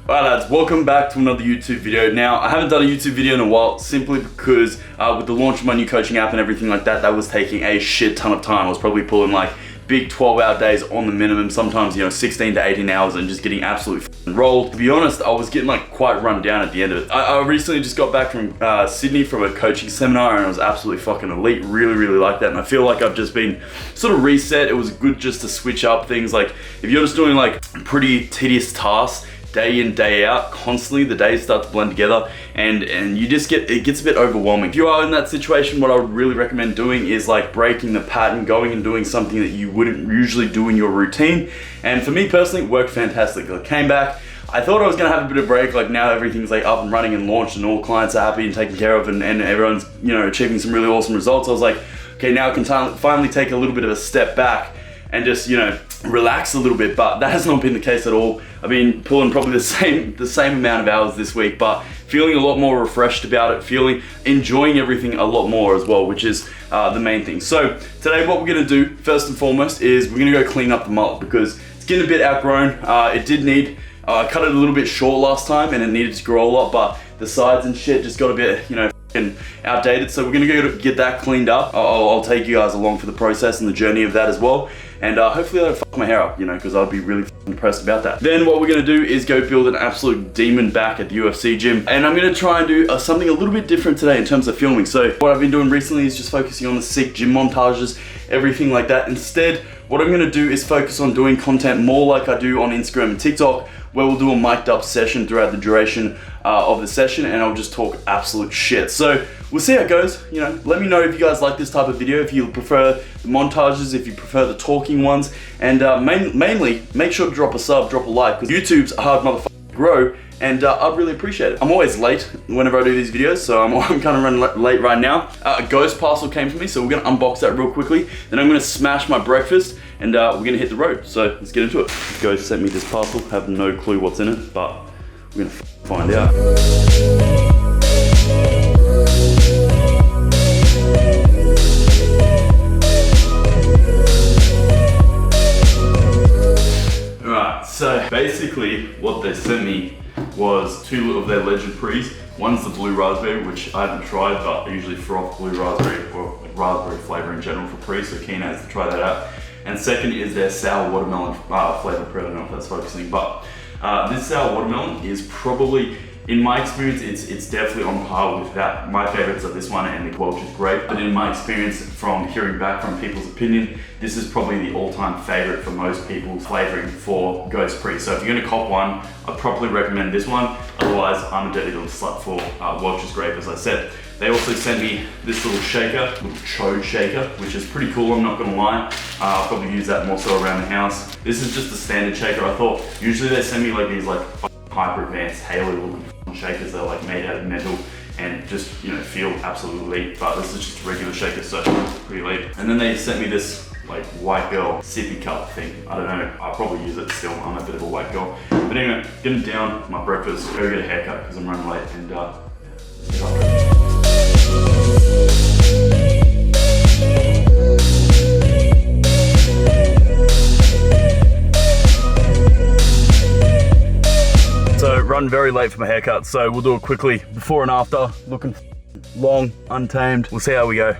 Alright lads, welcome back to another YouTube video. Now, I haven't done a YouTube video in a while simply because with the launch of my new coaching app and everything like that, that was taking a shit ton of time. I was probably pulling like big 12-hour days on the minimum, sometimes 16 to 18 hours and just getting absolutely rolled. To be honest, I was getting like quite run down at the end of it. I recently just got back from Sydney from a coaching seminar and it was absolutely fucking elite. Really like that, and I feel like I've just been sort of reset. It was good just to switch up things. Like if you're just doing like pretty tedious tasks day in, day out, constantly, the days start to blend together and you just it gets a bit overwhelming. If you are in that situation, what I would really recommend doing is like breaking the pattern, going and doing something that you wouldn't usually do in your routine. And for me personally, it worked fantastic. I came back, I thought I was gonna have a bit of a break, like now everything's like up and running and launched and all clients are happy and taken care of and everyone's achieving some really awesome results. I was like, okay, now I can finally take a little bit of a step back and just relax a little bit, but that has not been the case at all. I've been pulling probably the same amount of hours this week, but feeling a lot more refreshed about it, enjoying everything a lot more as well, which is the main thing. So today what we're gonna do first and foremost is we're gonna go clean up the mullet because it's getting a bit outgrown. It did need, I cut it a little bit short last time and it needed to grow a lot, but the sides and shit just got a bit, outdated. So we're gonna go get that cleaned up. I'll take you guys along for the process and the journey of that as well. And hopefully I don't fuck my hair up, because I'd be really impressed about that. Then what we're gonna do is go build an absolute demon back at the UFC gym. And I'm gonna try and do something a little bit different today in terms of filming. So what I've been doing recently is just focusing on the sick gym montages, everything like that. Instead, what I'm gonna do is focus on doing content more like I do on Instagram and TikTok, where we'll do a mic'd up session throughout the duration of the session, and I'll just talk absolute shit. So we'll see how it goes. Let me know if you guys like this type of video, if you prefer the montages, if you prefer the talking ones, and mainly make sure to drop a sub, drop a like, because YouTube's a hard motherfucker to grow, and I'd really appreciate it. I'm always late whenever I do these videos, so I'm kind of running late right now. A ghost parcel came for me, so we're gonna unbox that real quickly. Then I'm gonna smash my breakfast, and we're gonna hit the road. So let's get into it. Ghost sent me this parcel, have no clue what's in it, but we're gonna find out. Alright, so basically what they sent me was two of their legend pre's. One's the blue raspberry, which I haven't tried, but I usually froth blue raspberry or raspberry flavor in general for pre, so keen as to try that out. And second is their sour watermelon flavor pre. I don't know if that's focusing, but this sour watermelon is probably, in my experience, it's definitely on par with that. My favorites are this one and the Welch's grape. But in my experience, from hearing back from people's opinion, this is probably the all-time favorite for most people's flavoring for Ghost Pre. So if you're gonna cop one, I'd probably recommend this one. Otherwise, I'm a dirty little slut for Welch's grape, as I said. They also sent me this little shaker, little chode shaker, which is pretty cool, I'm not gonna lie. I'll probably use that more so around the house. This is just a standard shaker. I thought, usually they send me like these like hyper advanced Halo looking shakers that are like made out of metal and just feel absolutely elite, but this is just a regular shaker, so pretty elite. And then they sent me this like white girl sippy cup thing. I don't know, I'll probably use it still. I'm a bit of a white girl. But anyway, getting down my breakfast, go get a haircut because I'm running late, and so run very late for my haircut, so we'll do it quickly. Before and after, looking long, untamed. We'll see how we go.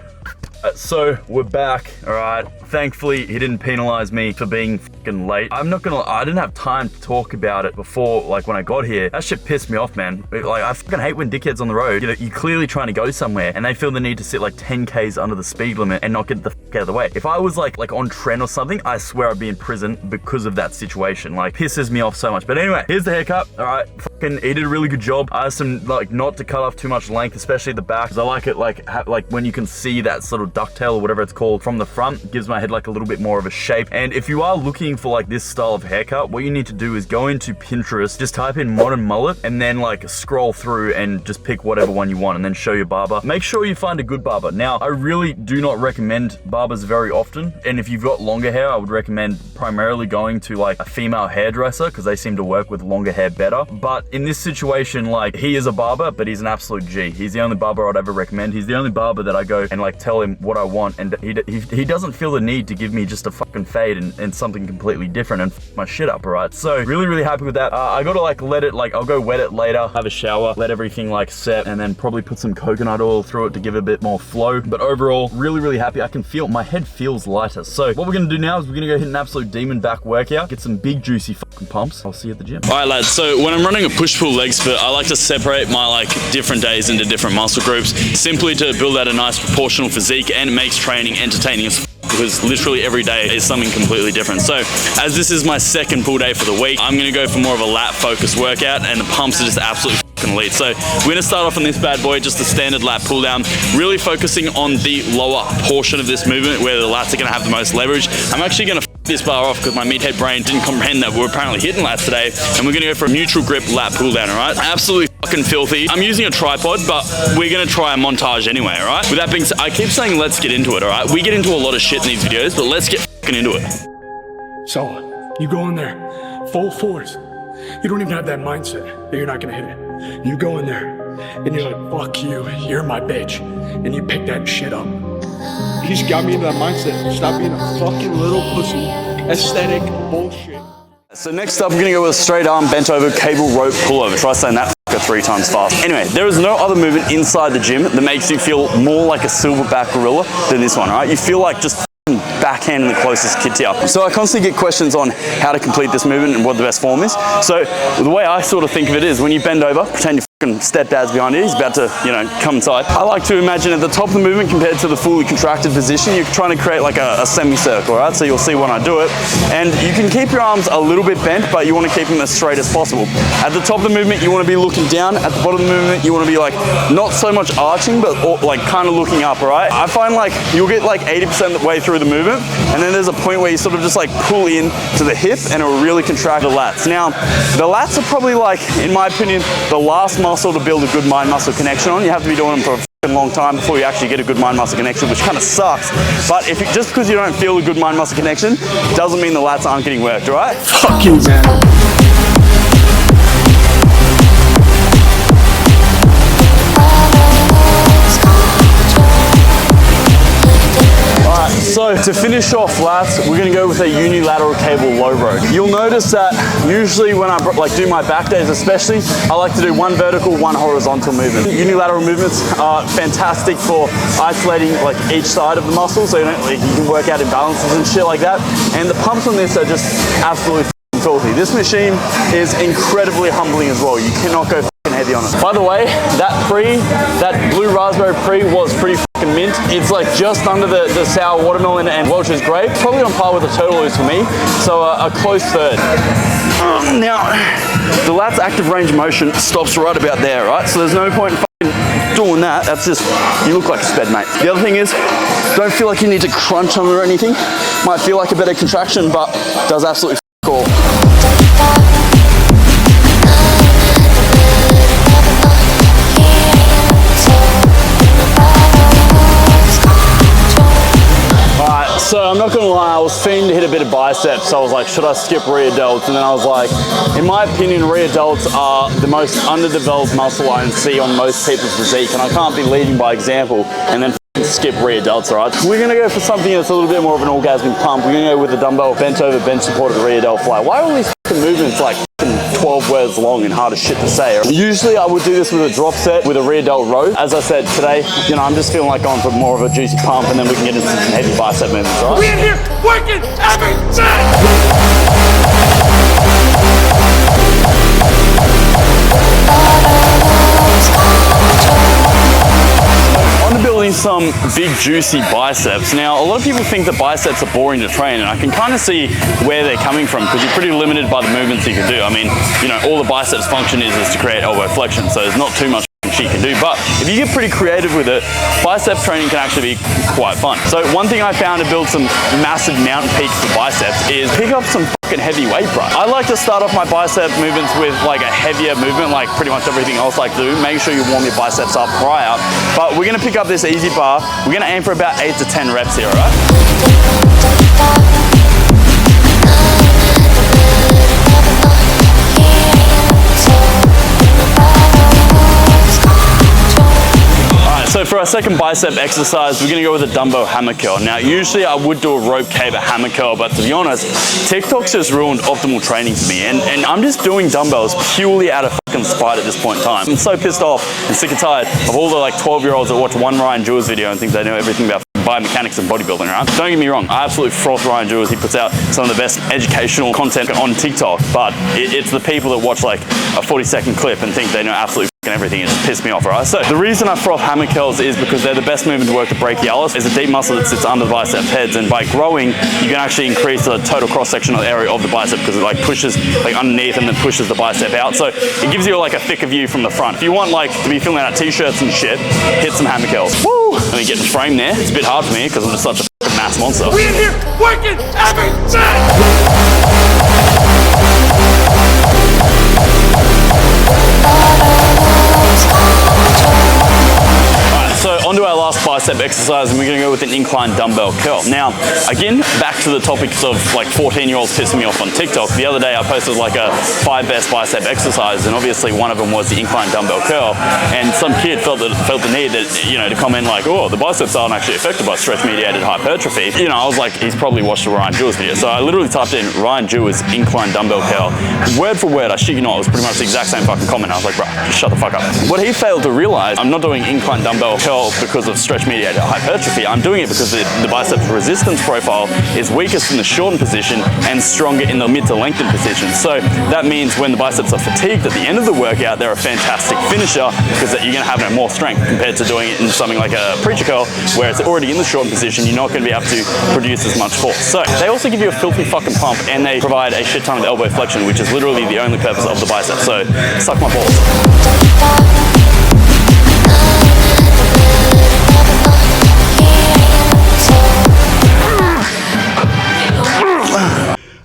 So we're back, all right. Thankfully, he didn't penalize me for being fucking late. I'm not gonna, I didn't have time to talk about it before, like when I got here. That shit pissed me off, man. Like, I fucking hate when dickheads on the road, you're clearly trying to go somewhere and they feel the need to sit like 10 Ks under the speed limit and not get the fuck out of the way. If I was like on trend or something, I swear I'd be in prison because of that situation. Like, pisses me off so much. But anyway, here's the haircut, all right. Fucking, he did a really good job. I asked him like not to cut off too much length, especially the back, because I like it like when you can see that sort of ducktail or whatever it's called from the front. It gives my head like a little bit more of a shape. And if you are looking for like this style of haircut, what you need to do is go into Pinterest, just type in modern mullet, and then like scroll through and just pick whatever one you want and then show your barber. Make sure you find a good barber. Now, I really do not recommend barbers very often, and if you've got longer hair, I would recommend primarily going to like a female hairdresser because they seem to work with longer hair better. But in this situation, like, he is a barber, but he's an absolute G. He's the only barber I'd ever recommend. He's the only barber that I go and like tell him what I want, and he doesn't feel the need to give me just a fucking fade and something completely different and f my shit up, alright? So really happy with that. I gotta like let it, like I'll go wet it later, have a shower, let everything like set, and then probably put some coconut oil through it to give it a bit more flow. But overall, really happy. I can feel, my head feels lighter. So what we're gonna do now is we're gonna go hit an absolute demon back workout, get some big juicy fucking pumps. I'll see you at the gym. Alright lads, so when I'm running a push-pull leg split, I like to separate my like different days into different muscle groups, simply to build out a nice proportional physique, and it makes training entertaining as because literally every day is something completely different. So as this is my second pull day for the week, I'm gonna go for more of a lat focused workout, and the pumps are just absolutely elite. So we're gonna start off on this bad boy, just a standard lat pull down, really focusing on the lower portion of this movement where the lats are gonna have the most leverage. I'm actually gonna this bar off because my meathead brain didn't comprehend that we're apparently hitting lats today, and we're gonna go for a neutral grip lat pull down, all right? Absolutely fucking filthy. I'm using a tripod, but we're gonna try a montage anyway, all right? With that being said, I keep saying let's get into it, all right? We get into a lot of shit in these videos, but let's get fucking into it. So, you go in there, full force. You don't even have that mindset that you're not gonna hit it. You go in there, and you're like, fuck you, you're my bitch. And you pick that shit up. You just got me into that mindset. Stop being a fucking little pussy. Aesthetic bullshit. So next up, we're gonna go with a straight arm bent over cable rope pullover. Try saying that 3 times fast. Anyway, there is no other movement inside the gym that makes you feel more like a silverback gorilla than this one, right? You feel like just backhanding the closest kid to you. So I constantly get questions on how to complete this movement and what the best form is. So the way I sort of think of it is when you bend over, pretend your fucking stepdad's behind you, he's about to, you know, come inside. I like to imagine at the top of the movement compared to the fully contracted position, you're trying to create like a semicircle, right? So you'll see when I do it. And you can keep your arms a little bit bent, but you want to keep them as straight as possible. At the top of the movement, you want to be looking down. At the bottom of the movement, you want to be like, not so much arching, but like kind of looking up, all right? I find like you'll get like 80% of the way through the movement, and then there's a point where you sort of just like pull in to the hip and it'll really contract the lats. Now, the lats are probably like, in my opinion, the last muscle to build a good mind-muscle connection on. You have to be doing them for a long time before you actually get a good mind-muscle connection, which kind of sucks. But if just because you don't feel a good mind-muscle connection, doesn't mean the lats aren't getting worked, all right? Fuck you, man. So to finish off lats, we're gonna go with a unilateral cable low row. You'll notice that usually when I like do my back days especially, I like to do one vertical, one horizontal movement. Unilateral movements are fantastic for isolating like each side of the muscle, so you can work out imbalances and shit like that. And the pumps on this are just absolutely filthy. This machine is incredibly humbling as well. You cannot go heavy on it. By the way, that blue raspberry pre was pretty fucking mint. It's like just under the sour watermelon and Welch's grape. Probably on par with the turtle is for me. So a close third. Now, the lats active range of motion stops right about there, right? So there's no point in fucking doing that. That's just, you look like a sped, mate. The other thing is, don't feel like you need to crunch on it or anything. Might feel like a better contraction, but does absolutely f*** all. So I'm not gonna lie, I was fiending to hit a bit of biceps, so I was like, should I skip rear delts? And then I was like, in my opinion, rear delts are the most underdeveloped muscle I see on most people's physique, and I can't be leading by example and then skip rear delts, all right? We're gonna go for something that's a little bit more of an orgasmic pump. We're gonna go with the dumbbell bent over bench supported rear delt fly. Why are all these movements like 12 words long and hard as shit to say? Usually I would do this with a drop set with a rear delt row. As I said, today, you know, I'm just feeling like going for more of a juicy pump, and then we can get into some heavy bicep movements, all right? We're in here working every day! On to building some big juicy biceps. Now, a lot of people think that biceps are boring to train, and I can kind of see where they're coming from because you're pretty limited by the movements you can do. I mean, you know, all the biceps function is to create elbow flexion, so there's not too much you can do. But if you get pretty creative with it, bicep training can actually be quite fun. So one thing I found to build some massive mountain peaks for biceps is pick up some fucking heavy weight, bro. I like to start off my bicep movements with like a heavier movement, like pretty much everything else I do. Make sure you warm your biceps up prior. But we're gonna pick up this easy bar. We're gonna aim for about 8 to 10 reps here, all right? So for for our second bicep exercise, we're gonna go with a dumbbell hammer curl. Now, usually I would do a rope cable hammer curl, but to be honest, TikTok's just ruined optimal training for me, and I'm just doing dumbbells purely out of fucking spite at this point in time. I'm so pissed off and sick and tired of all the like 12-year-olds that watch one Ryan Jewers video and think they know everything about biomechanics and bodybuilding, right? Don't get me wrong, I absolutely froth Ryan Jewers. He puts out some of the best educational content on TikTok, but it's the people that watch like a 40-second clip and think they know absolutely everything. It just pissed me off, right? So the reason I froth hammer curls is because they're the best movement to work the brachialis. It's a deep muscle that sits under the bicep heads, and by growing, you can actually increase the total cross-sectional area of the bicep because it like pushes like underneath and then pushes the bicep out. So it gives you like a thicker view from the front. If you want like to be filling out t-shirts and shit, hit some hammer curls. Woo! Let me get in frame there. It's a bit hard for me because I'm just such a fucking mass monster. We in here working every day. So onto our last bicep exercise, and we're gonna go with an incline dumbbell curl. Now, again, back to the topics of like 14-year-olds pissing me off on TikTok. The other day I posted like a 5 best bicep exercises, and obviously one of them was the incline dumbbell curl. And some kid felt the need that, you know, to comment like, oh, the biceps aren't actually affected by stretch-mediated hypertrophy. You know, I was like, he's probably watched a Ryan Jewers video. So I literally typed in Ryan Jewers incline dumbbell curl. Word for word, I shit you not, it was pretty much the exact same fucking comment. I was like, bro, just shut the fuck up. What he failed to realize, I'm not doing incline dumbbell curl because of stretch-mediated hypertrophy. I'm doing it because the biceps resistance profile is weakest in the shortened position and stronger in the mid to lengthened position. So that means when the biceps are fatigued at the end of the workout, they're a fantastic finisher because you're going to have more strength compared to doing it in something like a preacher curl where it's already in the shortened position. You're not going to be able to produce as much force. So they also give you a filthy fucking pump, and they provide a shit ton of elbow flexion, which is literally the only purpose of the bicep. So suck my balls.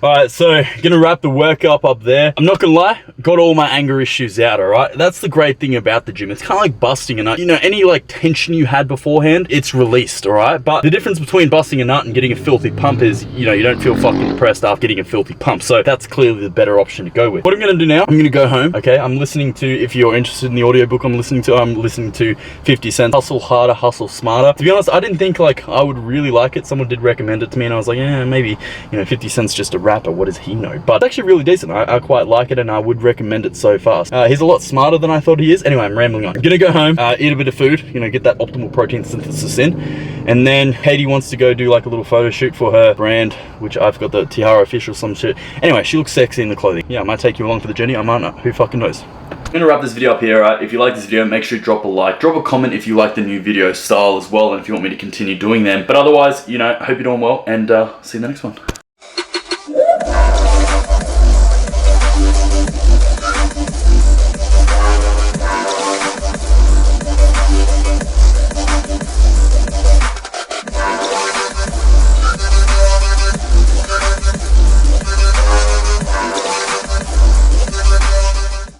Alright, so gonna wrap the workout up there. I'm not gonna lie, got all my anger issues out, alright? That's the great thing about the gym. It's kind of like busting a nut. You know, any like tension you had beforehand, it's released, alright? But the difference between busting a nut and getting a filthy pump is, you know, you don't feel fucking depressed after getting a filthy pump. So that's clearly the better option to go with. What I'm gonna do now, I'm gonna go home, okay? I'm listening to, if you're interested in the audiobook I'm listening to 50 Cent, Hustle Harder, Hustle Smarter. To be honest, I didn't think like I would really like it. Someone did recommend it to me and I was like, yeah, maybe, you know, 50 Cent's just a rapper. What does he know? But it's actually really decent. I quite like it and I would recommend it so far. He's a lot smarter than I thought he is. Anyway, I'm rambling on. I'm gonna go home, eat a bit of food, you know, get that optimal protein synthesis in. And then Haiti wants to go do like a little photo shoot for her brand, which I've got the Tiara fish or some shit. Anyway, she looks sexy in the clothing. Yeah, I might take you along for the journey. I might not. Who fucking knows? I'm gonna wrap this video up here, right? If you like this video, make sure you drop a like. Drop a comment if you like the new video style as well, and if you want me to continue doing them. But otherwise, you know, I hope you're doing well, and see you in the next one.